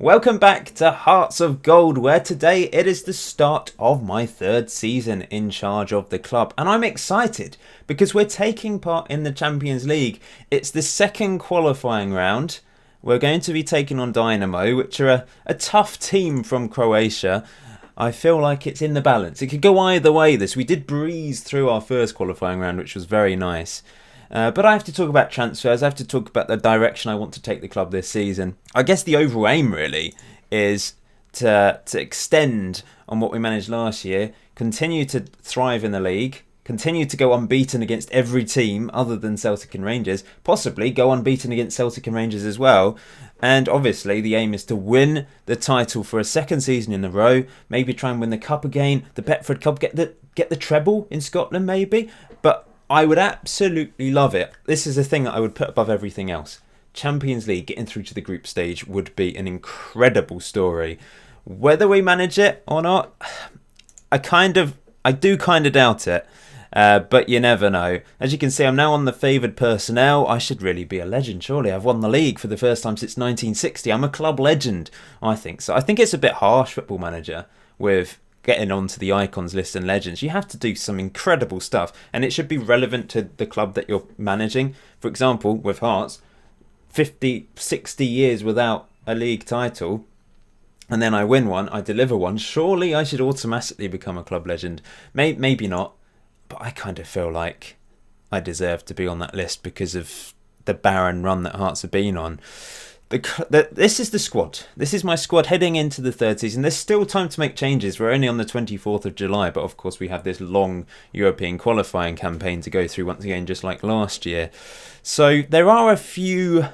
Welcome back to Hearts of Gold, where today it is the start of my third season in charge of the club. And I'm excited because we're taking part in the Champions League. It's the second qualifying round. We're going to be taking on Dynamo, which are a tough team from Croatia. I feel like it's in the balance. It could go either way, this. We did breeze through our first qualifying round, which was very nice. But I have to talk about transfers. I have to talk about the direction I want to take the club this season. I guess the overall aim really is to extend on what we managed last year, continue to thrive in the league, continue to go unbeaten against every team other than Celtic and Rangers, possibly go unbeaten against Celtic and Rangers as well. And obviously the aim is to win the title for a second season in a row, maybe try and win the cup again, the Betfred Cup, get the treble in Scotland maybe. But I would absolutely love it. This is a thing that I would put above everything else. Champions League, getting through to the group stage would be an incredible story. Whether we manage it or not, I do kind of doubt it. But you never know. As you can see, I'm now on the favoured personnel. I should really be a legend, surely. I've won the league for the first time since 1960. I'm a club legend, I think. So I think it's a bit harsh, Football Manager, with getting onto the icons list and legends. You have to do some incredible stuff, and it should be relevant to the club that you're managing. For example, with Hearts, 50, 60 years without a league title, and then I win one, I deliver one. Surely I should automatically become a club legend. Maybe not, but I kind of feel like I deserve to be on that list because of the barren run that Hearts have been on. This is the squad. This is my squad heading into the third season. There's still time to make changes. We're only on the 24th of July, but of course we have this long European qualifying campaign to go through once again, just like last year. So there are a few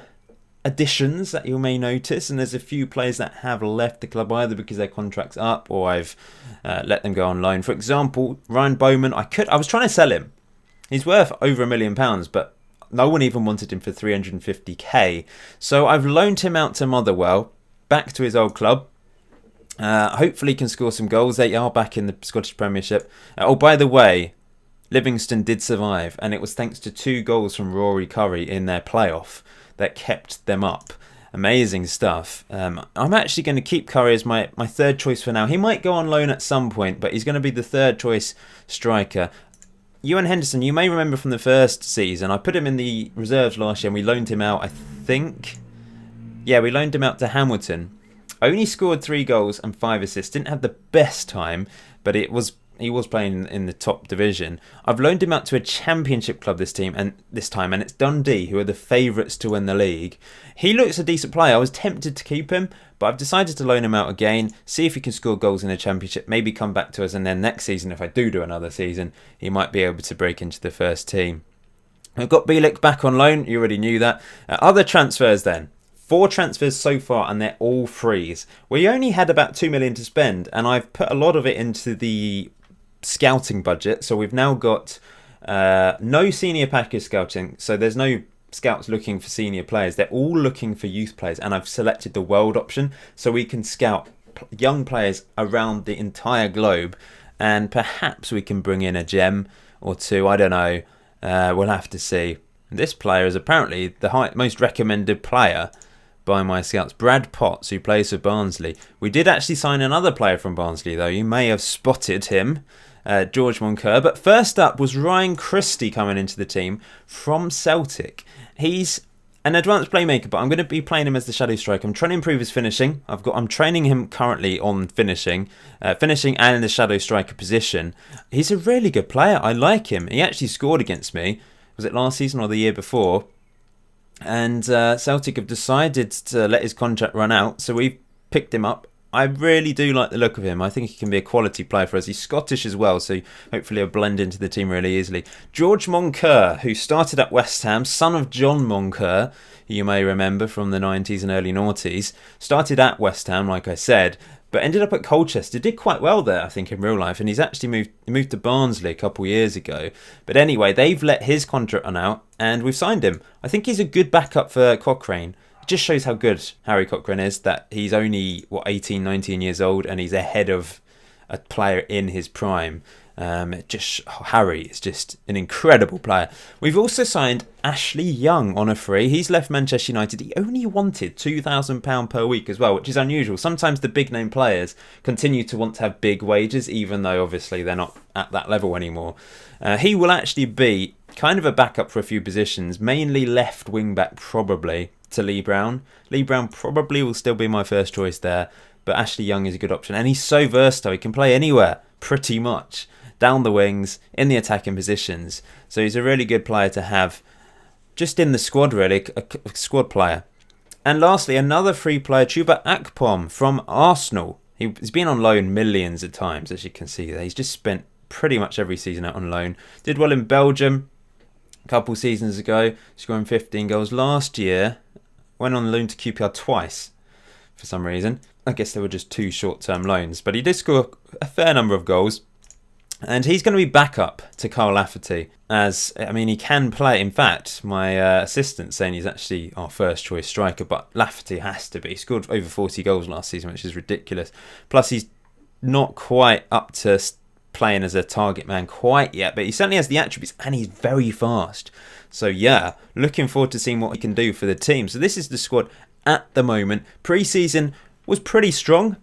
additions that you may notice, and there's a few players that have left the club either because their contract's up or I've let them go on loan. For example, Ryan Bowman, I was trying to sell him. He's worth over £1 million, but no one even wanted him for 350k. So I've loaned him out to Motherwell, back to his old club. Hopefully he can score some goals. They are back in the Scottish Premiership. Oh, by the way, Livingston did survive, and it was thanks to 2 goals from Rory Curry in their playoff that kept them up. Amazing stuff. I'm actually going to keep Curry as my third choice for now. He might go on loan at some point, but he's going to be the third choice striker. Ewan Henderson, you may remember from the first season, I put him in the reserves last year and we loaned him out, I think. Yeah, we loaned him out to Hamilton. Only scored 3 goals and 5 assists. Didn't have the best time, but he was playing in the top division. I've loaned him out to a championship club this time, and it's Dundee, who are the favourites to win the league. He looks a decent player. I was tempted to keep him, but I've decided to loan him out again, see if he can score goals in the championship, maybe come back to us, and then next season, if I do another season, he might be able to break into the first team. We've got Bielik back on loan. You already knew that. Other transfers then. 4 transfers so far, and they're all frees. We only had about 2 million to spend, and I've put a lot of it into the scouting budget. So we've now got no senior package scouting. So there's no scouts looking for senior players. They're all looking for youth players, and I've selected the world option so we can scout young players around the entire globe, and perhaps we can bring in a gem or two. I don't know. We'll have to see. This player is apparently the most recommended player by my scouts, Brad Potts, who plays for Barnsley. We did actually sign another player from Barnsley, though. You may have spotted him, George Moncur. But first up was Ryan Christie coming into the team from Celtic. He's an advanced playmaker, but I'm going to be playing him as the shadow striker. I'm trying to improve his finishing. I'm training him currently on finishing and in the shadow striker position. He's a really good player. I like him. He actually scored against me. Was it last season or the year before? And Celtic have decided to let his contract run out, so we've picked him up. I really do like the look of him. I think he can be a quality player for us. He's Scottish as well, so hopefully he'll blend into the team really easily. George Moncur, who started at West Ham, son of John Moncur, who you may remember from the 90s and early noughties, started at West Ham, like I said, but ended up at Colchester. Did quite well there, I think, in real life, and he's actually moved to Barnsley a couple of years ago. But anyway, they've let his contract run out, and we've signed him. I think he's a good backup for Cochrane. It just shows how good Harry Cochrane is, that he's only, 18, 19 years old, and he's ahead of a player in his prime. Harry is just an incredible player. We've also signed Ashley Young on a free. He's left Manchester United. He only wanted £2,000 per week as well, which is unusual. Sometimes the big name players continue to want to have big wages, even though obviously they're not at that level anymore. He will actually be kind of a backup for a few positions, mainly left wing back probably to Lee Brown. Lee Brown probably will still be my first choice there, but Ashley Young is a good option, and he's so versatile. He can play anywhere pretty much, down the wings, in the attacking positions. So he's a really good player to have just in the squad, really, a squad player. And lastly, another free player, Chuba Akpom from Arsenal. He's been on loan millions of times, as you can see there. He's just spent pretty much every season out on loan. Did well in Belgium a couple seasons ago, scoring 15 goals. Last year, went on loan to QPR twice for some reason. I guess they were just 2 short-term loans. But he did score a fair number of goals. And he's going to be backup to Kyle Lafferty, as, I mean, he can play. In fact, my assistant's saying he's actually our first choice striker, but Lafferty has to be. He scored over 40 goals last season, which is ridiculous. Plus, he's not quite up to playing as a target man quite yet, but he certainly has the attributes, and he's very fast. So yeah, looking forward to seeing what he can do for the team. So this is the squad at the moment. Pre-season was pretty strong.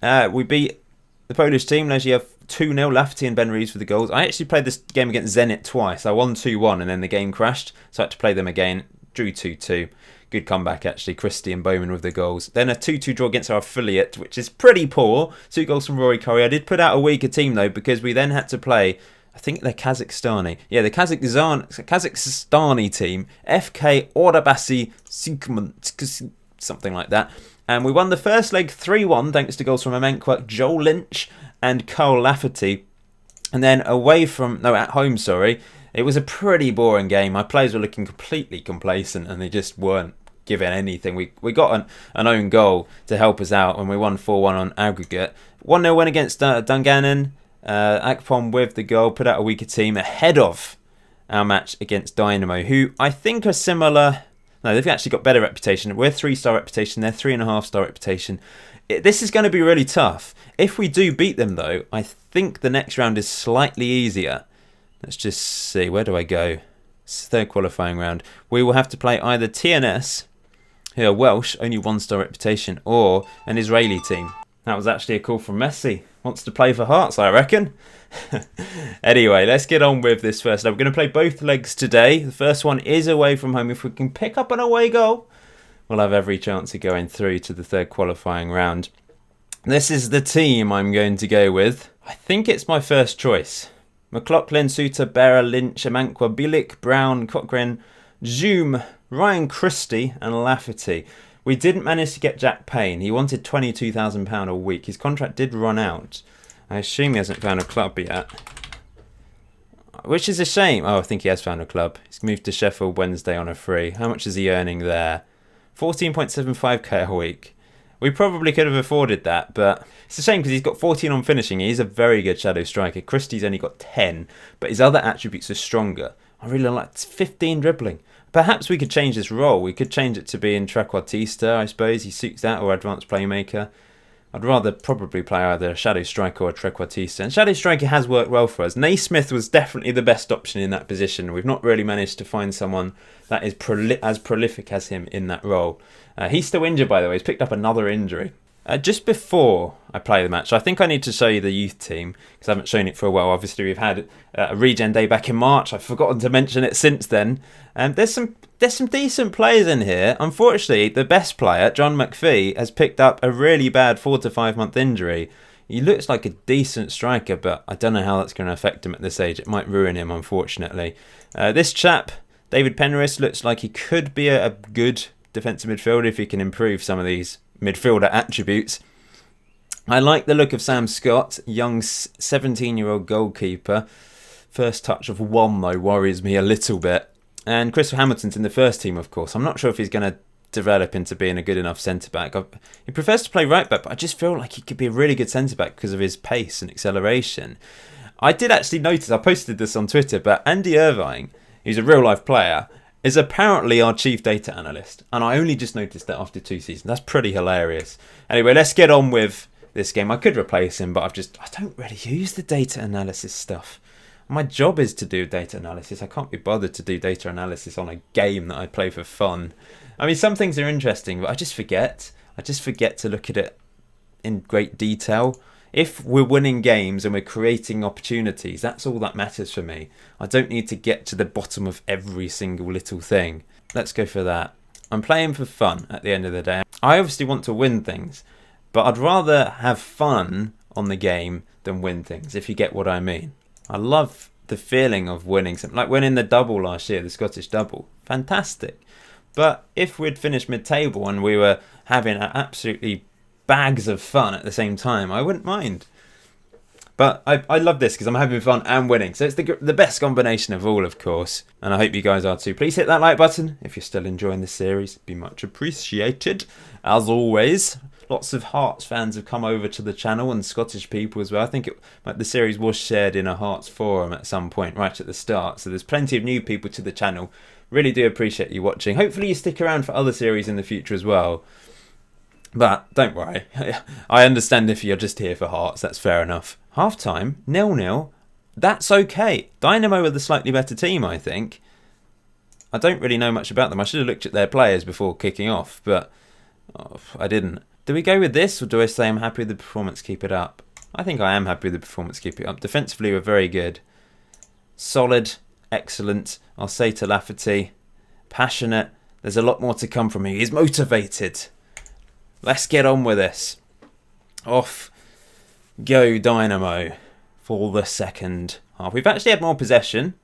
We beat the Polish team, Legia 2-0, Lafferty and Ben Reeves for the goals. I actually played this game against Zenit twice. I won 2-1 and then the game crashed, so I had to play them again. Drew 2-2. Good comeback actually. Christie and Bowman with the goals. Then a 2-2 draw against our affiliate, which is pretty poor. 2 goals from Rory Curry. I did put out a weaker team though, because we then had to play, I think they're Kazakhstani. Yeah, the Kazakhstani team, FK Ordabasi Sikman, something like that. And we won the first leg 3-1 thanks to goals from Amenkwa, Joel Lynch and Kyle Lafferty. And then at home, it was a pretty boring game. My players were looking completely complacent and they just weren't giving anything. We got an own goal to help us out and we won 4-1 on aggregate. 1-0 win against Dungannon. Akpom with the goal, put out a weaker team ahead of our match against Dynamo, who I think are similar. No, they've actually got better reputation. We're 3-star reputation, they're 3.5-star reputation. This is going to be really tough. If we do beat them though, I think the next round is slightly easier. Let's just see, where do I go? It's the 3rd qualifying round. We will have to play either TNS, who are Welsh, only 1-star reputation, or an Israeli team. That was actually a call from Messi. Wants to play for Hearts, I reckon. Anyway, let's get on with this first leg. We're going to play both legs today. The first one is away from home. If we can pick up an away goal, we'll have every chance of going through to the 3rd qualifying round. This is the team I'm going to go with. I think it's my first choice. McLaughlin, Suter, Berra, Lynch, Amankwa, Bielik, Brown, Cochrane, Zoom, Ryan Christie and Lafferty. We didn't manage to get Jack Payne. He wanted £22,000 a week. His contract did run out. I assume he hasn't found a club yet. Which is a shame. Oh, I think he has found a club. He's moved to Sheffield Wednesday on a free. How much is he earning there? 14.75k a week. We probably could have afforded that, but it's a shame because he's got 14 on finishing. He's a very good shadow striker. Christie's only got 10, but his other attributes are stronger. I really like 15 dribbling. Perhaps we could change this role. We could change it to being trequartista, I suppose. He suits that, or advanced playmaker. I'd rather probably play either a shadow striker or a trequartista. And shadow striker has worked well for us. Naismith was definitely the best option in that position. We've not really managed to find someone that is as prolific as him in that role. He's still injured, by the way. He's picked up another injury. Just before I play the match, I think I need to show you the youth team because I haven't shown it for a while. Obviously, we've had a regen day back in March. I've forgotten to mention it since then. There's some decent players in here. Unfortunately, the best player, John McPhee, has picked up a really bad 4 to 5 month injury. He looks like a decent striker, but I don't know how that's going to affect him at this age. It might ruin him, unfortunately. This chap, David Penrith, looks like he could be a good defensive midfielder if he can improve some of these midfielder attributes. I like the look of Sam Scott, young 17-year-old goalkeeper. First touch of 1 though worries me a little bit. And Chris Hamilton's in the first team, of course. I'm not sure if he's going to develop into being a good enough centre-back. He prefers to play right-back, but I just feel like he could be a really good centre-back because of his pace and acceleration. I did actually notice, I posted this on Twitter, but Andy Irvine, who's a real-life player, is apparently our chief data analyst. And I only just noticed that after 2 seasons. That's pretty hilarious. Anyway, let's get on with this game. I could replace him, but I don't really use the data analysis stuff. My job is to do data analysis. I can't be bothered to do data analysis on a game that I play for fun. I mean, some things are interesting, but I just forget. I just forget to look at it in great detail. If we're winning games and we're creating opportunities, that's all that matters for me. I don't need to get to the bottom of every single little thing. Let's go for that. I'm playing for fun at the end of the day. I obviously want to win things, but I'd rather have fun on the game than win things, if you get what I mean. I love the feeling of winning something. Like winning the double last year, the Scottish double. Fantastic. But if we'd finished mid-table and we were having absolutely bags of fun at the same time, I wouldn't mind. But I love this because I'm having fun and winning. So it's the best combination of all, of course. And I hope you guys are too. Please hit that like button if you're still enjoying this series. It'd be much appreciated. As always, lots of Hearts fans have come over to the channel and Scottish people as well. I think the series was shared in a Hearts forum at some point right at the start. So there's plenty of new people to the channel. Really do appreciate you watching. Hopefully you stick around for other series in the future as well. But don't worry, I understand if you're just here for Hearts, that's fair enough. Half time, 0-0, that's okay. Dynamo are the slightly better team, I think. I don't really know much about them. I should have looked at their players before kicking off, but I didn't. Do we go with this, or do I say I'm happy with the performance, keep it up? I think I am happy with the performance, keep it up. Defensively, we're very good. Solid, excellent. I'll say to Lafferty, passionate. There's a lot more to come from him. He's motivated. Let's get on with this. Off go Dynamo for the second half. We've actually had more possession,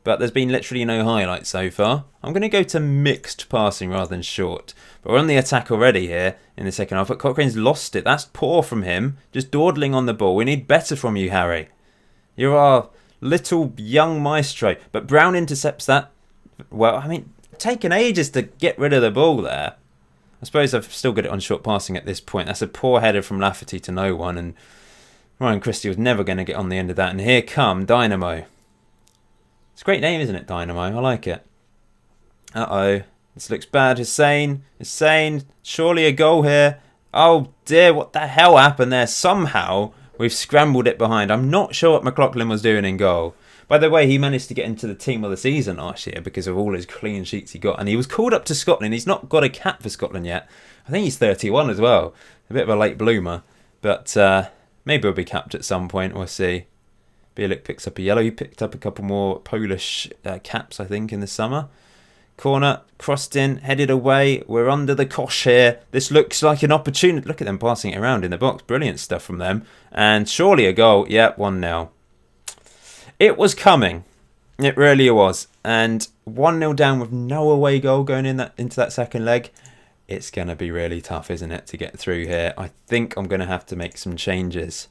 but there's been literally no highlights so far. I'm going to go to mixed passing rather than short. But we're on the attack already here in the second half. But Cochrane's lost it. That's poor from him. Just dawdling on the ball. We need better from you, Harry. You're our little young maestro. But Brown intercepts that. Well, I mean, taken ages to get rid of the ball there. I suppose I've still got it on short passing at this point. That's a poor header from Lafferty to no one. And Ryan Christie was never going to get on the end of that. And here come Dynamo. It's a great name, isn't it, Dynamo? I like it. Uh-oh. This looks bad. Hussein. Surely a goal here. Oh, dear. What the hell happened there? Somehow, we've scrambled it behind. I'm not sure what McLaughlin was doing in goal. By the way, he managed to get into the team of the season last year because of all his clean sheets he got. And he was called up to Scotland. He's not got a cap for Scotland yet. I think he's 31 as well. A bit of a late bloomer. But maybe he'll be capped at some point. We'll see. Bielik picks up a yellow. He picked up a couple more Polish caps, I think, in the summer. Corner, crossed in, headed away. We're under the cosh here. This looks like an opportunity. Look at them passing it around in the box. Brilliant stuff from them. And surely a goal. Yep, 1-0. It was coming. It really was. And 1-0 down with no away goal going into that second leg. It's going to be really tough, isn't it, to get through here. I think I'm going to have to make some changes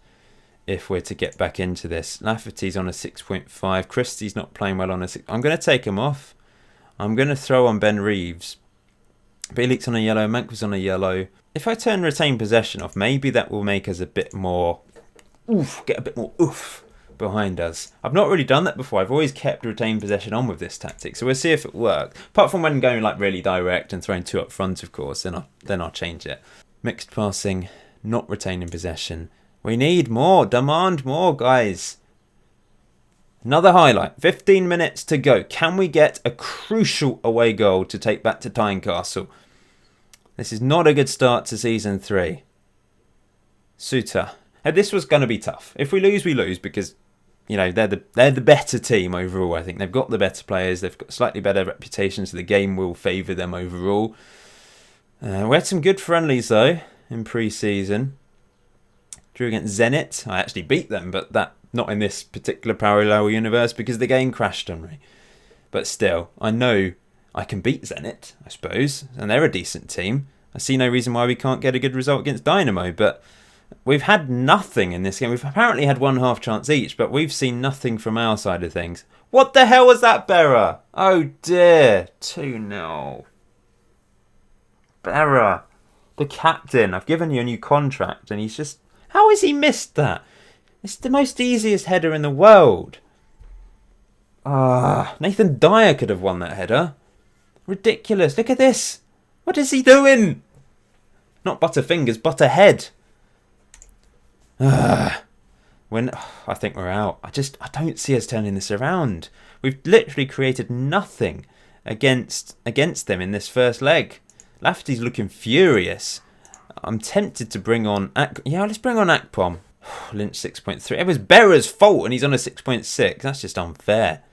if we're to get back into this. Lafferty's on a 6.5. Christie's not playing well on a 6. I'm going to take him off. I'm going to throw on Ben Reeves. Bielik's on a yellow. Mank on a yellow. If I turn retain possession off, maybe that will make us a bit more get a bit more oof behind us. I've not really done that before. I've always kept retain possession on with this tactic, so we'll see if it works. Apart from when going like really direct and throwing two up front, of course, then I'll change it. Mixed passing, not retaining possession. We need more. Demand more, guys. Another highlight. 15 minutes to go. Can we get a crucial away goal to take back to Tynecastle? This is not a good start to Season 3. Suter. This was going to be tough. If we lose, we lose because, you know, they're the better team overall, I think. They've got the better players. They've got slightly better reputation, so the game will favour them overall. We had some good friendlies, though, in pre-season. Drew against Zenit. I actually beat them, but that not in this particular parallel universe because the game crashed on me. But still, I know I can beat Zenit, I suppose, and they're a decent team. I see no reason why we can't get a good result against Dynamo, but we've had nothing in this game. We've apparently had one half chance each, but we've seen nothing from our side of things. What the hell was that, Berra? Oh dear. 2-0. Berra, the captain. I've given you a new contract, and he's just... How has he missed that? It's the most easiest header in the world. Nathan Dyer could have won that header. Ridiculous. Look at this. What is he doing? Not Butterfingers, Butterhead. When I think we're out. I don't see us turning this around. We've literally created nothing against them in this first leg. Lafferty's looking furious. I'm tempted to bring on... let's bring on Akpom. Lynch 6.3. It was Berra's fault and he's on a 6.6. That's just unfair.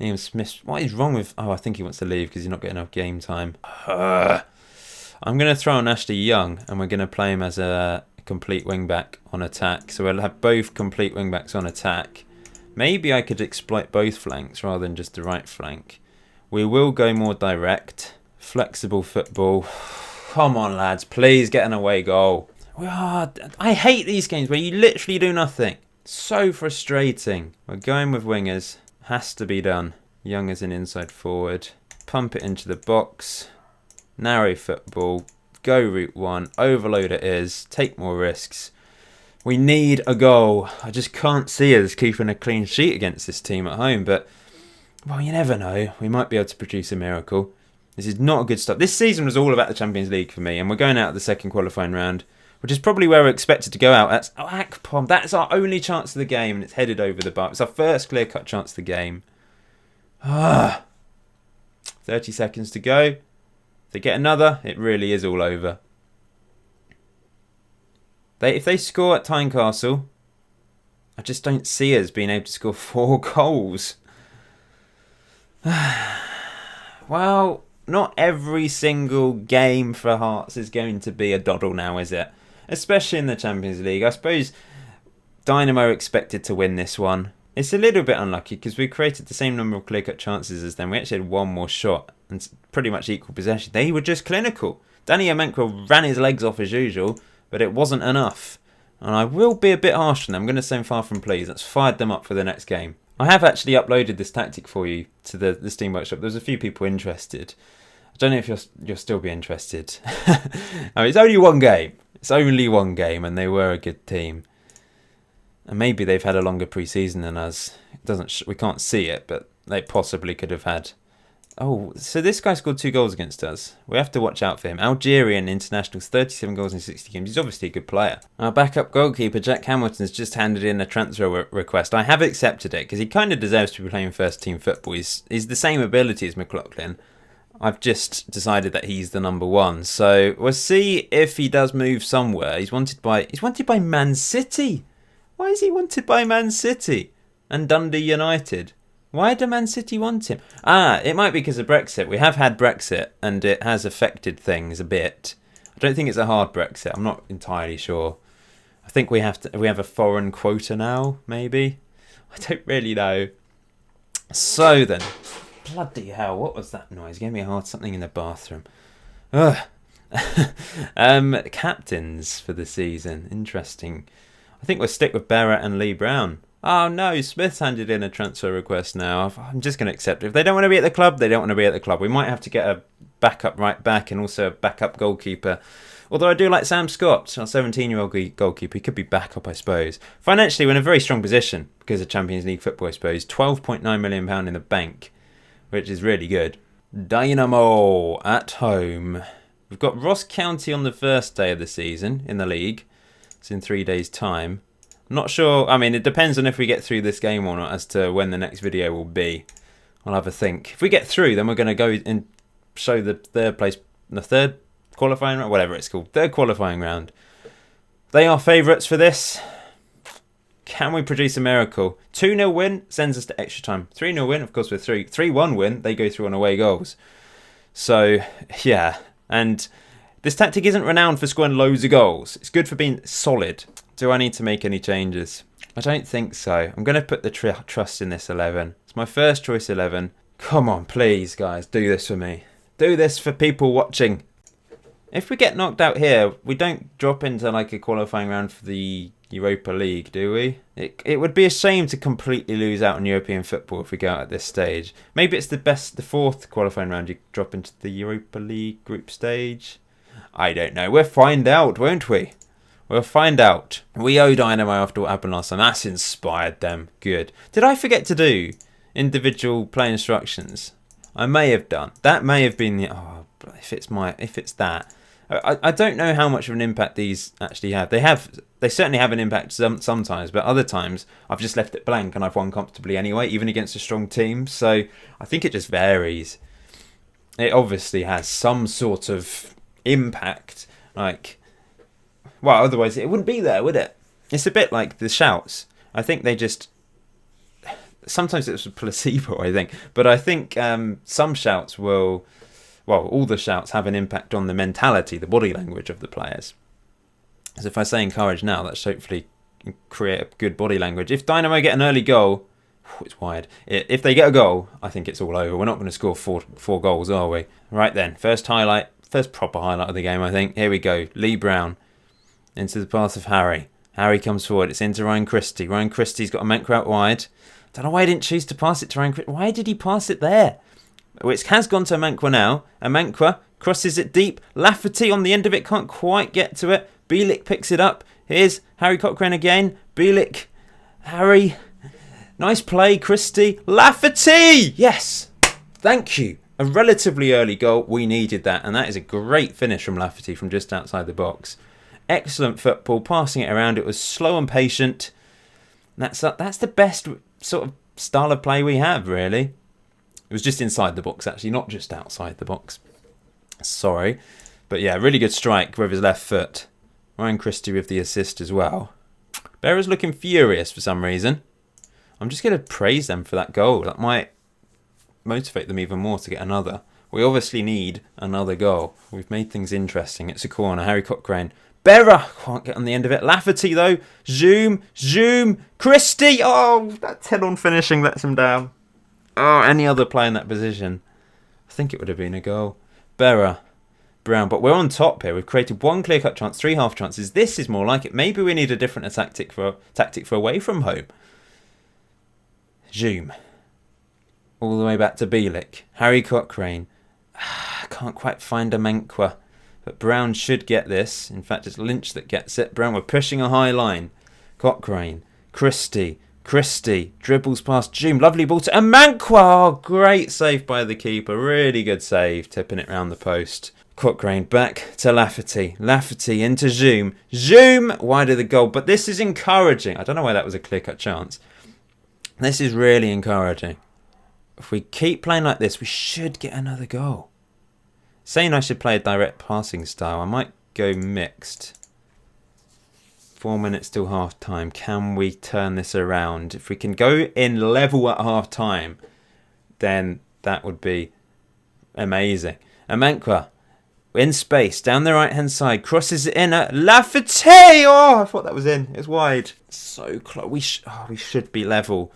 Ian Smith... What is wrong with... I think he wants to leave because he's not getting enough game time. I'm going to throw on Ashley Young and we're going to play him as a complete wing-back on attack. So we'll have both complete wing-backs on attack. Maybe I could exploit both flanks rather than just the right flank. We will go more direct. Flexible football. Come on, lads. Please get an away goal. I hate these games where you literally do nothing. So frustrating. We're going with wingers. Has to be done. Young as an inside forward. Pump it into the box. Narrow football. Go route one. Overload it is. Take more risks. We need a goal. I just can't see us keeping a clean sheet against this team at home. But, well, you never know. We might be able to produce a miracle. This is not a good start. This season was all about the Champions League for me. And we're going out of the second qualifying round, which is probably where we're expected to go out. That's Akpom. That's our only chance of the game. And it's headed over the bar. It's our first clear-cut chance of the game. 30 seconds to go. If they get another, it really is all over. If they score at Tynecastle, I just don't see us being able to score 4 goals. Well, not every single game for Hearts is going to be a doddle now, is it? Especially in the Champions League. I suppose Dynamo are expected to win this one. It's a little bit unlucky because we created the same number of clear-cut chances as them. We actually had one more shot and pretty much equal possession. They were just clinical. Danny Amenkwa ran his legs off as usual, but it wasn't enough. And I will be a bit harsh on them. I'm going to send far from please. That's fired them up for the next game. I have actually uploaded this tactic for you to the Steam Workshop. There's a few people interested. I don't know if you'll still be interested. I mean, it's only one game. It's only one game, and they were a good team. And maybe they've had a longer pre-season than us. We can't see it, but they possibly could have had. Oh, so this guy scored 2 goals against us. We have to watch out for him. Algerian internationals, 37 goals in 60 games. He's obviously a good player. Our backup goalkeeper, Jack Hamilton's just handed in a transfer request. I have accepted it because he kind of deserves to be playing first team football. He's the same ability as McLaughlin. I've just decided that he's the number 1. So we'll see if he does move somewhere. He's wanted by Man City. Why is he wanted by Man City and Dundee United? Why do Man City want him? It might be because of Brexit. We have had Brexit and it has affected things a bit. I don't think it's a hard Brexit. I'm not entirely sure. I think we have a foreign quota now, maybe. I don't really know. So then, bloody hell, what was that noise? Gave me a heart something in the bathroom. Ugh. Captains for the season. Interesting. I think we'll stick with Berra and Lee Brown. Oh no, Smith's handed in a transfer request now. I'm just going to accept it. If they don't want to be at the club, they don't want to be at the club. We might have to get a backup right back and also a backup goalkeeper. Although I do like Sam Scott, our 17-year-old goalkeeper. He could be backup, I suppose. Financially, we're in a very strong position because of Champions League football, I suppose. £12.9 million in the bank, which is really good. Dynamo at home. We've got Ross County on the first day of the season in the league. It's in 3 days' time. I'm not sure. I mean, it depends on if we get through this game or not as to when the next video will be. I'll have a think. If we get through, then we're going to go and show the third place, the third qualifying round, whatever it's called, third qualifying round. They are favourites for this. Can we produce a miracle? 2-0 win sends us to extra time. 3-0 win, of course, with 3-1 win, they go through on away goals. So, yeah. And this tactic isn't renowned for scoring loads of goals. It's good for being solid. Do I need to make any changes? I don't think so. I'm going to put the trust in this 11. It's my first choice 11. Come on, please, guys. Do this for me. Do this for people watching. If we get knocked out here, we don't drop into like a qualifying round for the Europa League, do we? It would be a shame to completely lose out on European football if we go out at this stage. Maybe it's the fourth qualifying round you drop into the Europa League group stage. I don't know. We'll find out, won't we? We'll find out. We owe Dynamo after what happened last time. That's inspired them. Good. Did I forget to do individual play instructions? I may have done. That may have been the... Oh, if it's that. I don't know how much of an impact these actually have. They certainly have an impact sometimes, but other times I've just left it blank and I've won comfortably anyway, even against a strong team. So I think it just varies. It obviously has some sort of impact, like, well, otherwise it wouldn't be there, would it? It's a bit like the shouts. I think they just, sometimes it's a placebo, I think, but I think some shouts will, well, all the shouts have an impact on the mentality, the body language of the players. So if I say encourage now, that's hopefully create a good body language. If Dynamo get an early goal, it's wide. If they get a goal, I think it's all over. We're not going to score four goals, are we? Right then, first proper highlight of the game, I think. Here we go. Lee Brown into the path of Harry. Harry comes forward. It's into Ryan Christie. Ryan Christie's got a Mankwa out wide. Don't know why he didn't choose to pass it to Ryan Christie. Why did he pass it there? It has gone to Mankwa now. And Mankwa crosses it deep. Lafferty on the end of it, can't quite get to it. Bielik picks it up. Here's Harry Cochrane again. Bielik. Harry. Nice play, Christie. Lafferty! Yes! Thank you. A relatively early goal. We needed that. And that is a great finish from Lafferty from just outside the box. Excellent football. Passing it around. It was slow and patient. That's the best sort of style of play we have, really. It was just inside the box, actually, not just outside the box. Sorry. But yeah, really good strike with his left foot. Ryan Christie with the assist as well. Berra's looking furious for some reason. I'm just going to praise them for that goal. That might motivate them even more to get another. We obviously need another goal. We've made things interesting. It's a corner. Harry Cochrane. Berra can't get on the end of it. Lafferty, though. Zoom. Christie. Oh, that head-on finishing lets him down. Oh, any other player in that position, I think it would have been a goal. Berra. Brown. But we're on top here. We've created one clear-cut chance, 3 half chances. This is more like it. Maybe we need a different tactic for away from home. Zoom. All the way back to Bielik. Harry Cochrane. Can't quite find a Mankwa. But Brown should get this. In fact, it's Lynch that gets it. Brown, we're pushing a high line. Cochrane. Christie. Dribbles past Zoom. Lovely ball to Mankwa. Oh, great save by the keeper. Really good save. Tipping it round the post. Cochrane back to Lafferty. Lafferty into Zoom. Wide of the goal. But this is encouraging. I don't know why that was a clear-cut chance. This is really encouraging. If we keep playing like this, we should get another goal. Saying I should play a direct passing style, I might go mixed. 4 minutes till half time. Can we turn this around? If we can go in level at half time, then that would be amazing. Mankwa in space down the right hand side, crosses it in at Lafferty. Oh, I thought that was in. It was wide. So close. We should be level.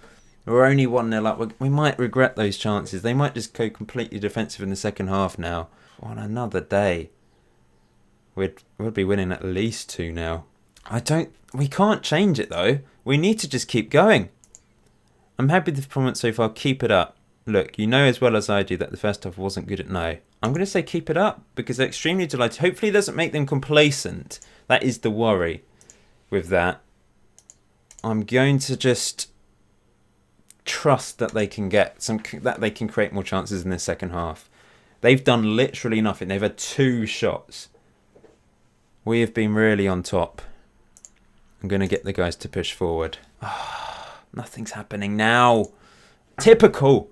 We're only 1-0 up. We might regret those chances. They might just go completely defensive in the second half now. On another day, we'd be winning at least 2-0. We can't change it though. We need to just keep going. I'm happy with the performance so far. Keep it up. Look, you know as well as I do that the first half wasn't good at no. I'm going to say keep it up because they're extremely delighted. Hopefully it doesn't make them complacent. That is the worry with that. I'm going to just trust that they can create more chances in the second half. They've done literally nothing. They've had 2 shots. We have been really on top. I'm going to get the guys to push forward. Nothing's happening now. Typical.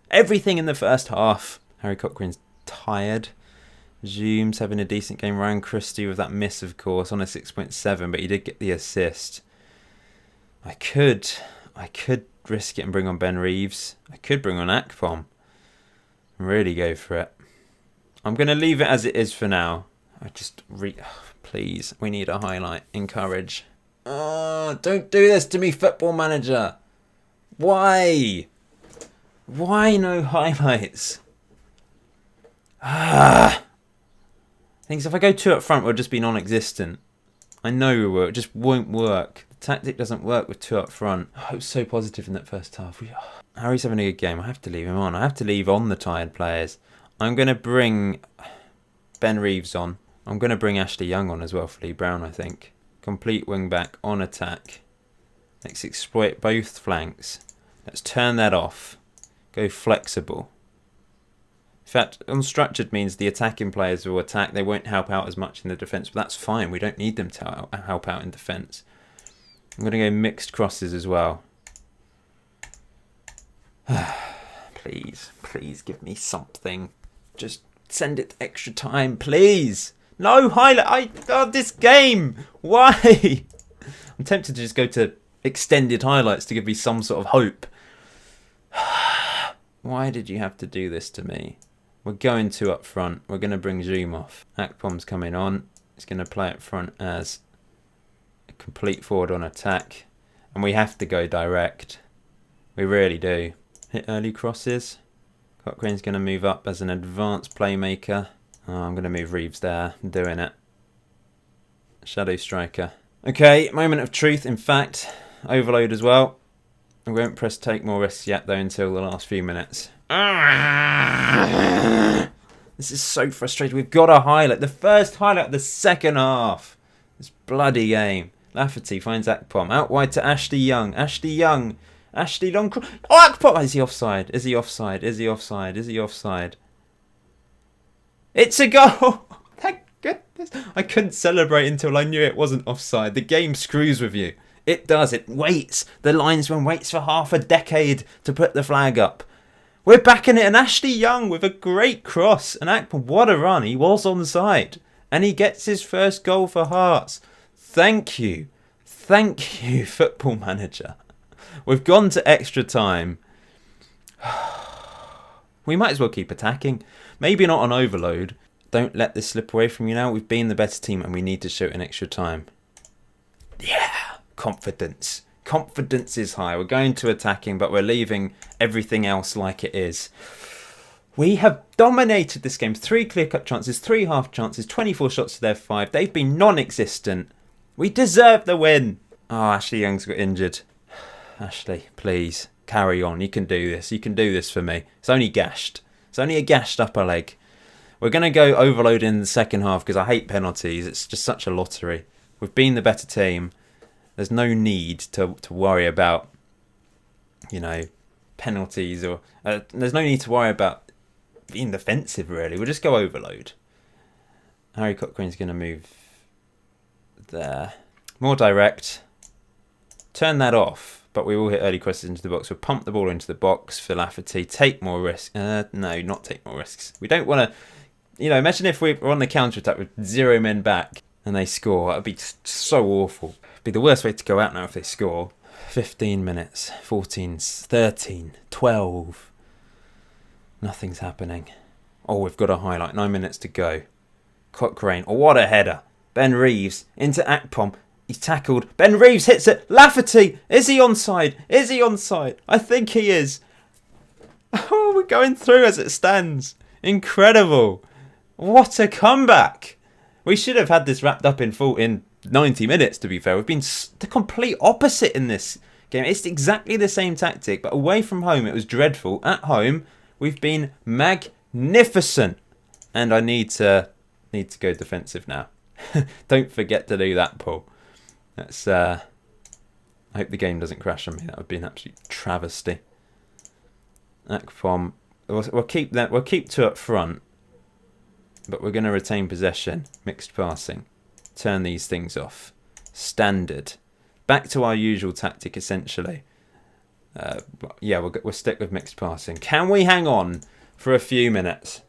Everything in the first half. Harry Cochrane's tired. Zoom's having a decent game. Ryan Christie with that miss, of course, on a 6.7, but he did get the assist. I could risk it and bring on Ben Reeves. I could bring on Akpom. Really go for it. I'm going to leave it as it is for now. Please, we need a highlight. Encourage. Oh, don't do this to me, Football Manager. Why? Why no highlights? Things if I go 2 up front, we'll just be non-existent. I know we will. It just won't work. The tactic doesn't work with 2 up front. I was so positive in that first half. Harry's having a good game. I have to leave him on. I have to leave on the tired players. I'm going to bring Ben Reeves on. I'm going to bring Ashley Young on as well for Lee Brown, I think. Complete wing back on attack. Let's exploit both flanks. Let's turn that off. Go flexible. In fact, unstructured means the attacking players will attack. They won't help out as much in the defence, but that's fine. We don't need them to help out in defence. I'm going to go mixed crosses as well. Please, please give me something. Just send it extra time, please. No highlight. This game. Why? I'm tempted to just go to extended highlights to give me some sort of hope. Why did you have to do this to me? We're going to up front. We're going to bring Zoom off. Akpom's coming on. He's going to play up front as a complete forward on attack. And we have to go direct. We really do. Hit early crosses. Cochrane's going to move up as an advanced playmaker. Oh, I'm going to move Reeves there. I'm doing it. Shadow striker. Okay, moment of truth. In fact, overload as well. I won't press take more risks yet though until the last few minutes. This is so frustrating. We've got a highlight. The first highlight of the second half. This bloody game. Lafferty finds Akpom. Out wide to Ashley Young. Ashley Young. Ashley long. Oh, Akpom! Is he offside? Is he offside? Is he offside? Is he offside? It's a goal! Thank goodness. I couldn't celebrate until I knew it wasn't offside. The game screws with you. It does. It waits. The linesman waits for half a decade to put the flag up. We're backing it, and Ashley Young with a great cross. And Akpom, what a run. He was onside. And he gets his first goal for Hearts. Thank you. Thank you, Football Manager. We've gone to extra time. We might as well keep attacking. Maybe not on overload. Don't let this slip away from you now. We've been the better team and we need to show it in extra time. Yeah. Confidence. Confidence is high. We're going to attacking, but we're leaving everything else like it is. We have dominated this game. 3 clear-cut chances, 3 half chances, 24 shots to their 5. They've been non-existent. We deserve the win. Oh, Ashley Young's got injured. Ashley, please, carry on. You can do this. You can do this for me. It's only gashed. It's only a gashed upper leg. We're going to go overload in the second half because I hate penalties. It's just such a lottery. We've been the better team. There's no need to worry about, penalties or there's no need to worry about being defensive, really. We'll just go overload. Harry Cochrane's going to move there. More direct. Turn that off, but we will hit early crosses into the box. We'll pump the ball into the box for Lafferty. Take more risks. No, not take more risks. We don't want to, imagine if we're on the counter-attack with 0 men back and they score. That would be so awful. It'd be the worst way to go out now if they score. 15 minutes, 14, 13, 12. Nothing's happening. Oh, we've got a highlight. 9 minutes to go. Cochrane. Oh, what a header. Ben Reeves into Akpom. He's tackled. Ben Reeves hits it. Lafferty. Is he onside? Is he onside? I think he is. Oh, we're going through as it stands. Incredible. What a comeback. We should have had this wrapped up in 90 minutes, to be fair. We've been the complete opposite in this game. It's exactly the same tactic, but away from home it was dreadful. At home, we've been magnificent. And I need to go defensive now. Don't forget to do that, Paul. That's. I hope the game doesn't crash on me. That would be an absolute travesty. Akpom. We'll keep that. We'll keep 2 up front, but we're going to retain possession. Mixed passing. Turn these things off. Standard. Back to our usual tactic, essentially. We'll stick with mixed passing. Can we hang on for a few minutes?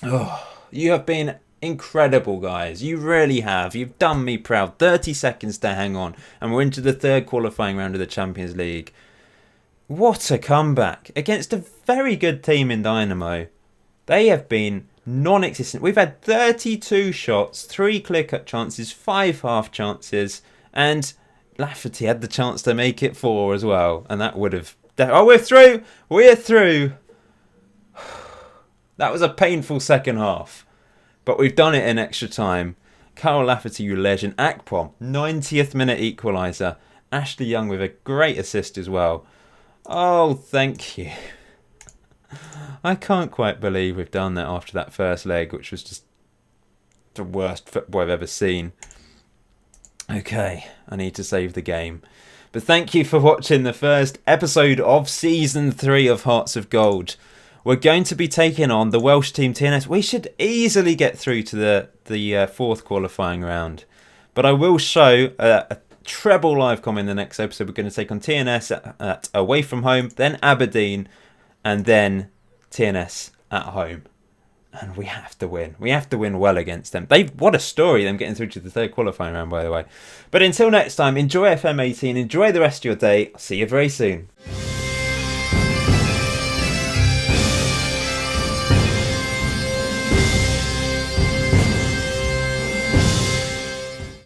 Oh, you have been incredible, guys. You really have. You've done me proud. 30 seconds to hang on. And we're into the 3rd qualifying round of the Champions League. What a comeback. Against a very good team in Dynamo. They have been non-existent. We've had 32 shots, 3 clear-cut chances, 5 half chances. And Lafferty had the chance to make it 4 as well. And that would have... Oh, we're through. We're through. That was a painful second half. But we've done it in extra time. Carl Lafferty, you legend. Akpom, 90th minute equaliser. Ashley Young with a great assist as well. Oh, thank you. I can't quite believe we've done that after that first leg, which was just the worst football I've ever seen. Okay, I need to save the game. But thank you for watching the first episode of Season 3 of Hearts of Gold. we're going to be taking on the Welsh team TNS. We should easily get through to the fourth qualifying round. But I will show a treble live com in the next episode. We're going to take on TNS at away from home, then Aberdeen, and then TNS at home. And we have to win. We have to win well against them. What a story, them getting through to the third qualifying round, by the way. But until next time, enjoy FM18. Enjoy the rest of your day. I'll see you very soon.